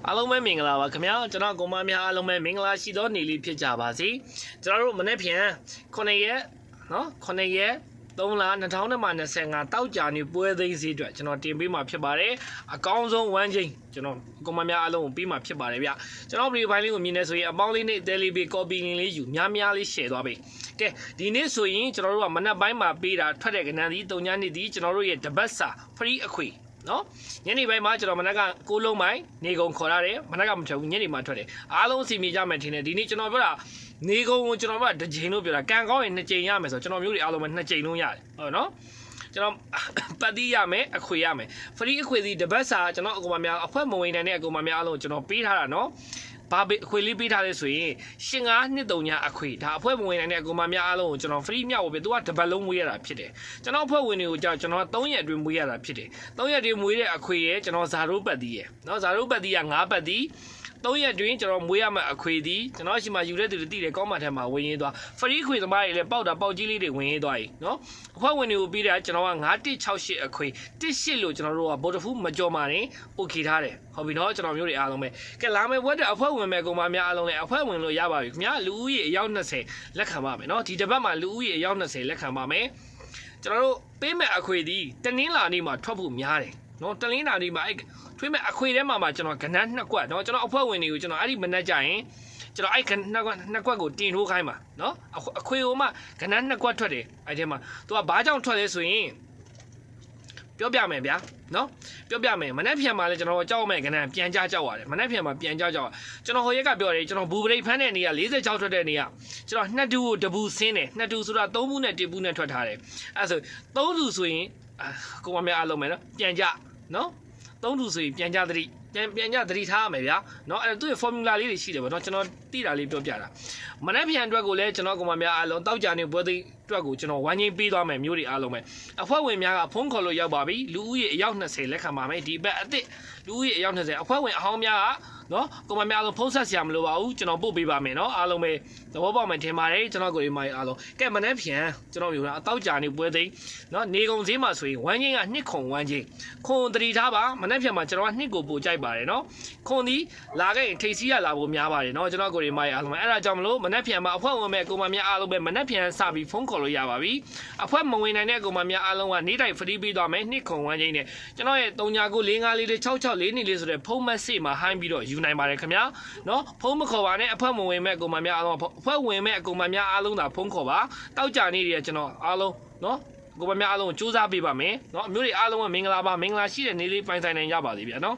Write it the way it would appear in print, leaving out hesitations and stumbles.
အားလုံးပဲမင်္ဂလာပါခင်ဗျာကျွန်တော်ကိုမများအားလုံးပဲမင်္ဂလာရှိသောနေ့လေးဖြစ်ကြပါစေကျွန်တော်တို့မနေ့ဖြန်9ရက်နော်9ရက်3လ2025တောက်ကြနေပွဲသိမ်းစီအတွက်ကျွန်တော်တင်ပေးမှာဖြစ်ပါတယ်အကောင်းဆုံး1ချိန်ကျွန်တော်ကိုမများအားလုံးကိုပေးမှာဖြစ်ပါတယ်ဗျကျွန်တော်ဗီဒီယိုဖိုင်လေးကိုမြင်နေဆိုရင်အပေါင်းလေးနဲ့အသေးလေးပေး copy link လေးယူများလေး share သွားပေးကဲဒီနေ့ဆိုရင်ကျွန်တော်တို့ကမနက်ပိုင်းမှာပေးတာထွက်တဲ့ကဏ္ဍဒီ3ညနေဒီကျွန်တော်တို့ရဲ့တပတ်စာ free အခွေနော်ညနေပိုင်းမှာကျွန်တော်မနက်က6လုံးပိုင်းနေကုန်ခေါ်ရတယ်မနက်ကမထွက်ဘူးညနေမှာထွက်တယ်အားလုံးစီမီကြမယ်ထင်တယ်ဒီနေ့ကျွန်တော်ပြောတာနေကုန်ကိုကျွန်တော်ပြောတာတစ်ချိန်လို့ပြောတာကံကောင်းရင်2ချိန်ရမယ်ဆိုတော့ကျွန်တော်မျိုးတွေအားလုံးပဲ2ချိန်လုံးရတယ်ဟုတ်နော်ကျွန်တော်ပတ်တိရမယ်အခွေရမယ် free အခွေစီတပတ်စာကျွန်တော်အကူမများအခွက်မဝင်နိုင်တဲ့အကူမများအားလုံးကျွန်တော်ပေးထားတာနော်ဘာအခွေလေးပေးထားလဲဆိုရင်ရှင်923ညအခွေဒါအဖွဲမဝင်နိုင်တဲ့အကူမများအားလုံးကိုကျွန်တော် free မြောက်ဖို့ပဲသူကတပတ်လုံးမွေးရတာဖြစ်တယ်ကျွန်တော်အဖွဲ့ဝင်တွေကိုကြောက်ကျွန်တော်3ရက်အတွင်းမွေးရတာဖြစ်တယ်3ရက်အတွင်းမွေးတဲ့အခွေရဲ့ကျွန်တော်ဇာရိုးပတ်တီးရဲ့နော်ဇာရိုးပတ်တီးက9ပတ်တီး3ရက်တွင်ကျွန်တော်မွေးရမယ့်အခွေသည်ကျွန်တော်ရှိမှယူတဲ့သူတွေတည်တယ်ကောင်းမှထက်မှာဝင်ရင်းသွား free ခွေသမားတွေလည်းပေါက်တာပေါက်ကြီးလေးတွေဝင်ရင်းသွားပြီနော်အဖွဲ့ဝင်တွေကိုပြီးတာကျွန်တော်က9168အခွေ18လို့ကျွန်တော်တို့ကဗိုလ်တဖူးမကြော်မာရင်โอเคထားတယ်ဟုတ်ပြီနော်ကျွန်တော်မျိုးတွေအားလုံးပဲကဲလာမယ့်ဘွဲ့တဲ့အဖွဲ့ဝင်မဲ့ကောင်မများအားလုံးလည်းအဖွဲ့ဝင်လို့ရပါပြီခင်ဗျာလူဦးရေအယောက်20လက်ခံပါမယ်နော်ဒီတစ်ပတ်မှာလူဦးရေအယောက်20လက်ခံပါမယ်ကျွန်တော်တို့ပေးမဲ့အခွေသည်တနင်္လာနေ့မှာထွက်ဖို့များတယ်နော်တနင်္လာနေ့မှာအဲ့ထွေးမဲ့အခွေထဲမှာကျွန်တော်ကဏ္ဍ2ကွက်နော်ကျွန်တော်အဖွဲ့ဝင်တွေကိုကျွန်တော်အဲ့ဒီမနေ့ကျရင်ကျွန်တော်အဲ့2ကွက်ကိုတင်ထိုးခိုင်းပါနော်အခွေဟိုမှာကဏ္ဍ2ကွက်ထွက်တယ်အဲ့ထဲမှာသူကဘာကြောင့်ထွက်လဲဆိုရင်ပြောပြမယ်ဗျာနော်ပြောပြမယ်မနေ့ဖြန်မှာလဲကျွန်တော်ကြောက်မဲ့ကဏ္ဍပြန်ကြကြောက်ရတယ်မနေ့ဖြန်မှာပြန်ကြကြောက်ကျွန်တော်ဟိုရက်ကပြောတယ်ကျွန်တော်ဘူပရိတ်ဖန်းတဲ့နေရာ46ထွက်တဲ့နေရာကျွန်တော်2တူကိုတပူဆင်းတယ်2တူဆိုတာ3ဘူးနဲ့1ဘူးနဲ့ထွက်ထားတယ်အဲ့ဆို3တူဆိုရင်ကိုမမဲအားလုံးမယ်နော်ပြန်ကြနော်3တူဆိုရင်ပြန်ကြသတိပြန်ကြသတိထားရမယ်ဗျာเนาะအဲ့သူ့ရဲ့ formula လေးတွေရှိတယ်ဗောเนาะကျွန်တော်သိတာလေးပြောပြတာမနေ့ပြန်အတွက်ကိုလည်းကျွန်တော်ကောင်မများအားလုံးတောက်ကြနေပွဲသိအတွက်ကိုကျွန်တော်ဝိုင်းချင်းပေးသွားမယ်မျိုးတွေအားလုံးပဲအဖွဲ့ဝင်များကဖုန်းခေါ်လို့ရောက်ပါပြီလူဦးရေအယောက်20လက်ခံပါမယ်ဒီဘက်အစ်စ်လူဦးရေအယောက်20အဖွဲ့ဝင်အဟောင်းများကနော်ကောင်မများအားလုံးဖုန်းဆက်ဆရာမလိုပါဘူးကျွန်တော်ပို့ပေးပါမယ်เนาะအားလုံးပဲသဘောပေါက်မယ်ထင်ပါတယ်ကျွန်တော်ကိုယ်ဒီမှာအားလုံးကဲမနေ့ပြန်ကျွန်တော်မျိုးကအတောက်ကြနေပွဲသိเนาะနေကုန်ဈေးမှာဆိုရင်ဝမ်းချင်းက2ခုဝမ်းချင်းခွန်တတိထားပါမနေ့ပြန်မှာကျွန်တော်က2ကိုပို့ကြိုက်ပါတယ်နော်ခွန်ဒီလာခဲ့ရင်ထိတ်စီးရလာဖို့များပါတယ်နော်ကျွန်တော်ကိုယ်ဒီမှာအားလုံးအဲ့ဒါကြောင့်မလို့မနေ့ပြန်မှာအဖွဲ့ဝင်မဲ့ကောင်မများအားလုံးပဲမနေ့ပြန်စပြီးဖုန်းခေါ်လို့ရပါပြီအဖွဲ့မဝင်နိုင်တဲ့ကောင်မများအားလုံးကနေ့တိုင်း free ပေးသွားမယ်2ခုဝမ်းချင်းနဲ့ကျွန်တော်ရဲ့399454လေး6664နေလေးဆိုတဲ့ဖုန်းမက်ဆေ့မှာဟိုင်းပြီးတော့ယူနိုင်ပါတယ်ခင်ဗျာနော်ဖုန်းမခေါ်ပါနဲ့အဖွဲ့မဝင်မဲ့ကောင်မများအားလုံးအဖွဲ့ဝင်မဲ့ကောင်မများအားလုံးသာဖုန်းခေါ်ပါတောက်ကြနေတယ်ကျွန်တော်အားလုံးနော်ကိုမများအားလုံးစူးစမ်းပေးပါမယ်เนาะအမျိုးတွေအားလုံးကမင်္ဂလာပါမင်္ဂလာရှိတဲ့နေ့လေးပိုင်ဆိုင်နိုင်ကြပါစေဗျာเนาะ